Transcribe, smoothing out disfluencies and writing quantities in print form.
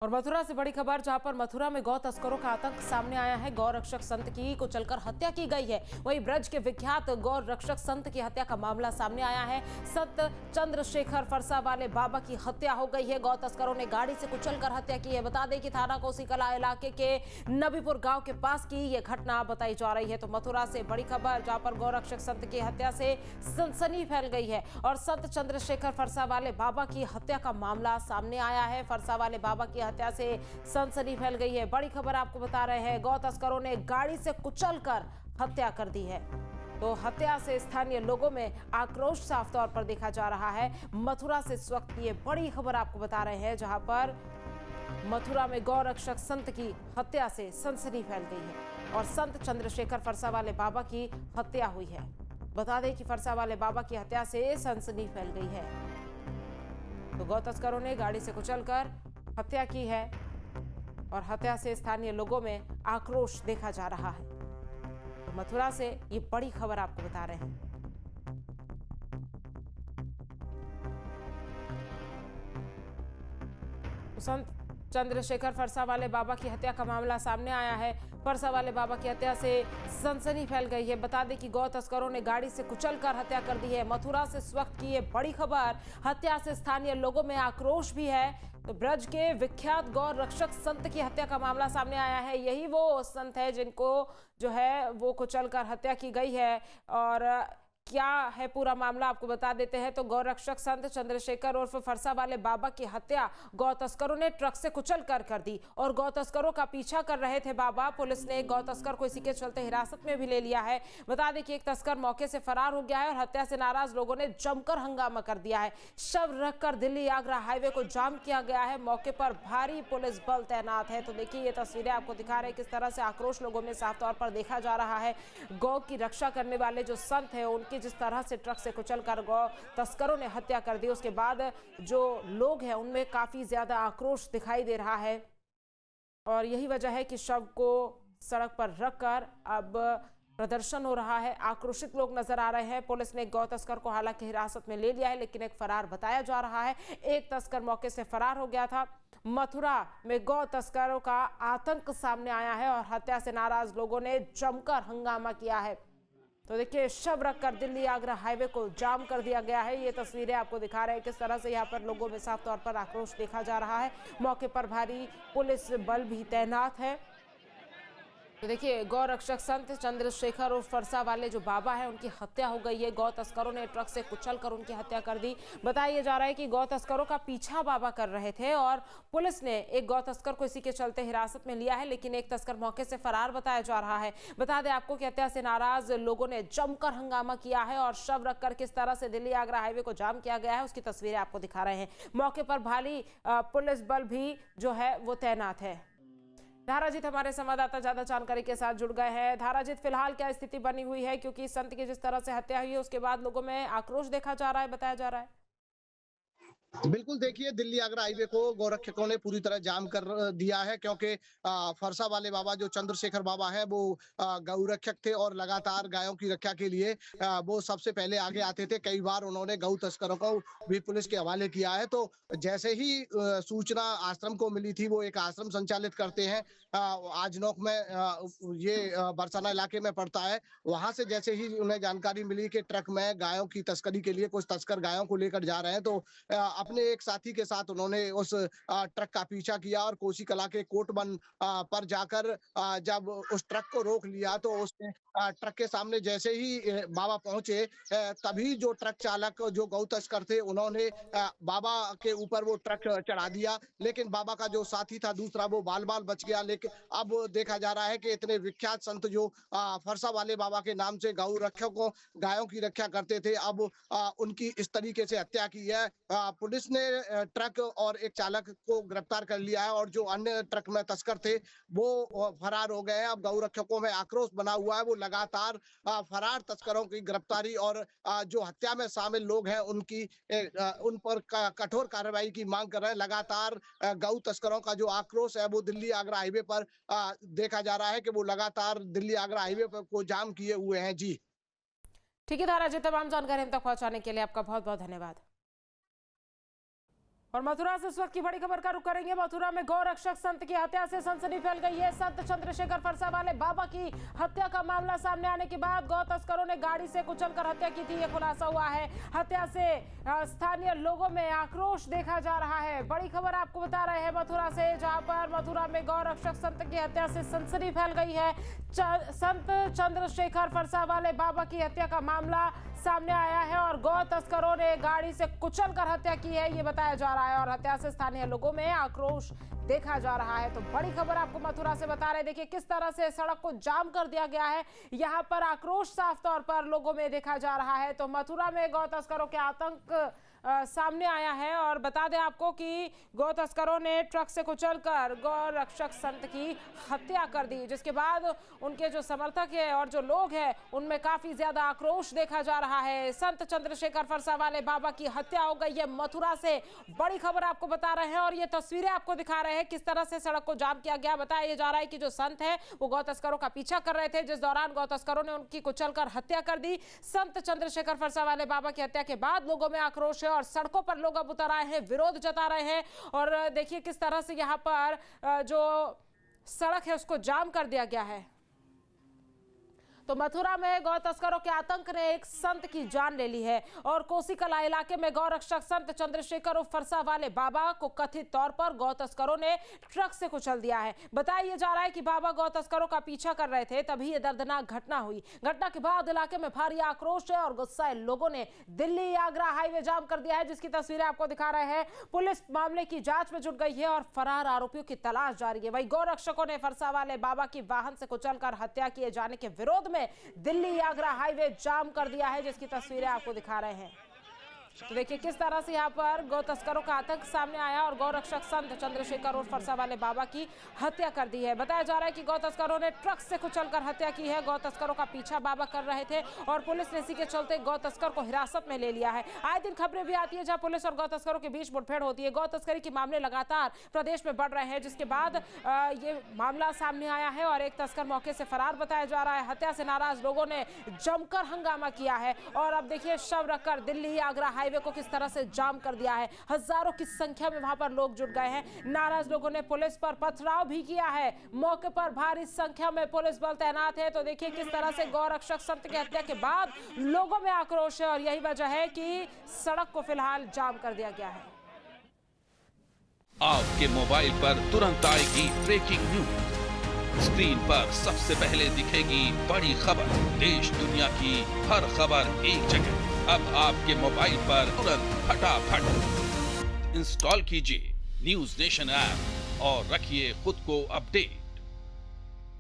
और मथुरा से बड़ी खबर, जहां पर मथुरा में गौ तस्करों का आतंक सामने आया है। गौ रक्षक संत की कुचलकर हत्या की गई है। वहीं ब्रज के विख्यात गौ रक्षक संत की हत्या का मामला सामने आया है। संत चंद्रशेखर फरसा वाले बाबा की हत्या हो गई है। गौ तस्करों ने गाड़ी से कुचलकर हत्या की है। बता दें कि थाना कोसीकला इलाके के नबीपुर गांव के पास की यह घटना बताई जा रही है। तो मथुरा से बड़ी खबर, जहां पर गौ रक्षक संत की हत्या से सनसनी फैल गई है और संत चंद्रशेखर फरसा वाले बाबा की हत्या का मामला सामने आया है। फरसा वाले बाबा की हत्या से सनसनी फैल गई है। बड़ी खबर आपको बता रहे हैं, गौ तस्करों ने गाड़ी से कुचलकर हत्या कर दी है। तो हत्या से स्थानीय लोगों में आक्रोश साफ तौर पर देखा जा रहा है। मथुरा से इस वक्त की ये बड़ी खबर आपको बता रहे हैं, जहां पर मथुरा में गौ रक्षक संत की हत्या से सनसनी फैल गई है और संत चंद्रशेखर फरसा वाले बाबा की हत्या हुई है। बता दें कि फरसा वाले बाबा की हत्या से सनसनी फैल गई है। तो गौ तस्करों ने गाड़ी से कुचलकर हत्या की है और हत्या से स्थानीय लोगों में आक्रोश देखा जा रहा है। तो मथुरा से ये बड़ी खबर आपको बता रहे हैं। तो संत चंद्रशेखर फरसा वाले बाबा की हत्या का मामला सामने आया है। फरसा वाले बाबा की हत्या से सनसनी फैल गई है। बता दें कि गौ तस्करों ने गाड़ी से कुचलकर हत्या कर दी है। मथुरा से इस वक्त की ये बड़ी खबर, हत्या से स्थानीय लोगों में आक्रोश भी है। तो ब्रज के विख्यात गौ रक्षक संत की हत्या का मामला सामने आया है। यही वो संत है जिनको जो है वो कुचलकर हत्या की गई है। और क्या है पूरा मामला आपको बता देते हैं। तो गौ रक्षक संत चंद्रशेखर उर्फ फरसा वाले बाबा की हत्या गौ तस्करों ने ट्रक से कुचल कर दी और गौ तस्करों का पीछा कर रहे थे बाबा। पुलिस ने गौ तस्कर को इसी के चलते हिरासत में भी ले लिया है। बता दें कि एक तस्कर मौके से फरार हो गया है और हत्या से नाराज लोगों ने जमकर हंगामा कर दिया है। शव रखकर दिल्ली आगरा हाईवे को जाम किया गया है। मौके पर भारी पुलिस बल तैनात है। तो देखिए, ये तस्वीरें आपको दिखा रहे हैं किस तरह से आक्रोश लोगों में साफ तौर पर देखा जा रहा है। गौ की रक्षा करने वाले जो संत है, उनकी जिस तरह से ट्रक से कुचलकर गौ तस्करों ने हत्या कर दी, उसके बाद जो लोग हैं उनमें काफी ज्यादा आक्रोश दिखाई दे रहा है। और यही वजह है कि शव को सड़क पर रखकर अब प्रदर्शन हो रहा है। आक्रोशित लोग नजर आ रहे हैं। पुलिस ने गौ तस्कर को हालांकि हिरासत में ले लिया है, लेकिन एक फरार बताया जा रहा है। एक तस्कर मौके से फरार हो गया था। मथुरा में गौ तस्करों का आतंक सामने आया है और हत्या से नाराज लोगों ने जमकर हंगामा किया है। तो देखिए, शव रखकर दिल्ली आगरा हाईवे को जाम कर दिया गया है। ये तस्वीरें आपको दिखा रहे हैं किस तरह से यहाँ पर लोगों में साफ तौर पर आक्रोश देखा जा रहा है। मौके पर भारी पुलिस बल भी तैनात है। तो देखिए, गौ रक्षक संत चंद्रशेखर और फरसा वाले जो बाबा हैं, उनकी हत्या हो गई है। गौ तस्करों ने ट्रक से कुचलकर उनकी हत्या कर दी। बताया जा रहा है कि गौ तस्करों का पीछा बाबा कर रहे थे और पुलिस ने एक गौ तस्कर को इसी के चलते हिरासत में लिया है, लेकिन एक तस्कर मौके से फरार बताया जा रहा है। बता दें आपको कि हत्या से नाराज लोगों ने जमकर हंगामा किया है और शव रखकर किस तरह से दिल्ली आगरा हाईवे को जाम किया गया है, उसकी तस्वीरें आपको दिखा रहे हैं। मौके पर भारी पुलिस बल भी जो है वो तैनात है। धाराजीत हमारे संवाददाता ज्यादा जानकारी के साथ जुड़ गए हैं। धाराजीत, फिलहाल क्या स्थिति बनी हुई है, क्योंकि संत की जिस तरह से हत्या हुई है उसके बाद लोगों में आक्रोश देखा जा रहा है, बताया जा रहा है। बिल्कुल, देखिए, दिल्ली आगरा हाईवे को गोरक्षकों ने पूरी तरह जाम कर दिया है, क्योंकि फरसा वाले बाबा जो चंद्रशेखर बाबा है वो गौरक्षक थे और लगातार गायों की रक्षा के लिए वो सबसे पहले आगे आते थे। कई बार उन्होंने गौ तस्करों को भी पुलिस के हवाले किया है। तो जैसे ही सूचना आश्रम को मिली थी, वो एक आश्रम संचालित करते हैं आजनौक में, ये बरसाना इलाके में पड़ता है। वहां से जैसे ही उन्हें जानकारी मिली कि ट्रक में गायों की तस्करी के लिए कुछ तस्कर गायों को लेकर जा रहे हैं, तो अपने एक साथी के साथ उन्होंने उस ट्रक का पीछा किया और कोसी कला के कोटबन पर जाकर जब उस ट्रक को रोक लिया, तो उसने ट्रक के सामने जैसे ही बाबा पहुंचे, तभी जो ट्रक चालक जो गौ तस्कर थे, उन्होंने बाबा के ऊपर वो ट्रक चढ़ा दिया। लेकिन बाबा का जो साथी था दूसरा, वो बाल बाल बच गया। लेकिन अब देखा जा रहा है कि इतने विख्यात संत जो फरसा वाले बाबा के नाम से गौ रक्षकों गायों की रक्षा करते थे, अब उनकी इस तरीके से हत्या की है। पुलिस ने ट्रक और एक चालक को गिरफ्तार कर लिया है और जो अन्य ट्रक में तस्कर थे वो फरार हो गए हैं। अब गौ रक्षकों में आक्रोश बना हुआ है। वो लगातार फरार तस्करों की गिरफ्तारी और जो हत्या में शामिल लोग हैं उनकी उन पर कठोर कार्रवाई की मांग कर रहे हैं। लगातार गौ तस्करों का जो आक्रोश है वो दिल्ली आगरा हाईवे पर देखा जा रहा है कि वो लगातार दिल्ली आगरा हाईवे पर को जाम किए हुए हैं। जी ठीक है धाराजीत, तमाम जानकारी हम तक पहुंचाने के लिए आपका बहुत बहुत धन्यवाद। और मथुरा से इस वक्त की बड़ी खबर का रुख करेंगे। मथुरा में गौ रक्षक संत की हत्या से सनसनी फैल गई है। संत चंद्रशेखर फरसा वाले बाबा की हत्या का मामला सामने आने के बाद गौ तस्करों ने गाड़ी से कुचलकर हत्या की थी, ये खुलासा हुआ है। हत्या से स्थानीय लोगों में आक्रोश देखा जा रहा है। बड़ी खबर आपको बता रहे हैं मथुरा से, जहां पर मथुरा में गौ रक्षक संत की हत्या से सनसनी फैल गई है। संत चंद्रशेखर फरसा वाले बाबा की हत्या का मामला सामने आया है और गौ तस्करों ने गाड़ी से कुचलकर हत्या की है, ये बताया जा रहा है। और हत्या से स्थानीय लोगों में आक्रोश देखा जा रहा है। तो बड़ी खबर आपको मथुरा से बता रहे हैं। देखिए किस तरह से सड़क को जाम कर दिया गया है। यहाँ पर आक्रोश साफ तौर पर लोगों में देखा जा रहा है। तो मथुरा में गौ तस्करों के आतंक सामने आया है। और बता दें आपको कि गौ तस्करों ने ट्रक से कुचलकर गौ रक्षक संत की हत्या कर दी, जिसके बाद उनके जो समर्थक है और जो लोग हैं उनमें काफी ज्यादा आक्रोश देखा जा रहा है। संत चंद्रशेखर फरसा वाले बाबा की हत्या हो गई है। मथुरा से बड़ी खबर आपको बता रहे हैं और ये तस्वीरें आपको दिखा रहे हैं किस तरह से सड़क को जाम किया गया। बताया जा रहा है कि जो संत है वो गौ तस्करों का पीछा कर रहे थे, जिस दौरान गौ तस्करों ने उनकी कुचलकर हत्या कर दी। संत चंद्रशेखर फरसा वाले बाबा की हत्या के बाद लोगों में आक्रोश है और सड़कों पर लोग अब उतर आए हैं, विरोध जता रहे हैं। और देखिए किस तरह से यहाँ पर जो सड़क है उसको जाम कर दिया गया है। तो मथुरा में गौ तस्करों के आतंक ने एक संत की जान ले ली है और कोसीकला इलाके में गौ रक्षक संत चंद्रशेखर और फरसा वाले बाबा को कथित तौर पर गौ तस्करों ने ट्रक से कुचल दिया है। बताया जा रहा है कि बाबा गौ तस्करों का पीछा कर रहे थे, तभी ये दर्दनाक घटना हुई। घटना के बाद इलाके में भारी आक्रोश है और गुस्साए लोगों ने दिल्ली आगरा हाईवे जाम कर दिया है, जिसकी तस्वीरें आपको दिखा रहे हैं। पुलिस मामले की जांच में जुट गई है और फरार आरोपियों की तलाश जारी है। वही गौ रक्षकों ने फरसा वाले बाबा की वाहन से कुचलकर हत्या किए जाने के विरोध में दिल्ली आगरा हाईवे जाम कर दिया है, जिसकी तस्वीरें आपको दिखा रहे हैं। तो देखिए किस तरह से यहाँ पर गौ तस्करों का आतंक सामने आया और गौ रक्षक संत चंद्रशेखर और फरसा वाले बाबा की हत्या कर दी है। बताया जा रहा है कि गौ तस्करों ने ट्रक से कुचलकर हत्या की है। गौ तस्करों का पीछा बाबा कर रहे थे और पुलिस ने इसी के चलते गौ तस्कर को हिरासत में ले लिया है। आए दिन खबरें भी आती है जहां पुलिस और गौ तस्करों के बीच मुठभेड़ होती है। गौ तस्करी के मामले लगातार प्रदेश में बढ़ रहे हैं, जिसके बाद ये मामला सामने आया है और एक तस्कर मौके से फरार बताया जा रहा है। हत्या से नाराज लोगों ने जमकर हंगामा किया है और अब देखिए शव रखकर दिल्ली आगरा हाईवे को किस तरह से जाम कर दिया है। हजारों की संख्या में वहां पर लोग जुट गए हैं। नाराज लोगों ने पुलिस पर पथराव भी किया है। मौके पर भारी संख्या में पुलिस बल तैनात है। तो देखिए किस तरह से गौ रक्षक संत की हत्या के बाद लोगों में आक्रोश है और यही वजह है कि सड़क को फिलहाल जाम कर दिया गया है। आपके मोबाइल पर तुरंत आएगी ब्रेकिंग न्यूज। स्क्रीन पर सबसे पहले दिखेगी बड़ी खबर। देश दुनिया की हर खबर एक जगह। अब आपके मोबाइल पर तुरंत फटाफट इंस्टॉल कीजिए न्यूज़ नेशन ऐप और रखिए खुद को अपडेट।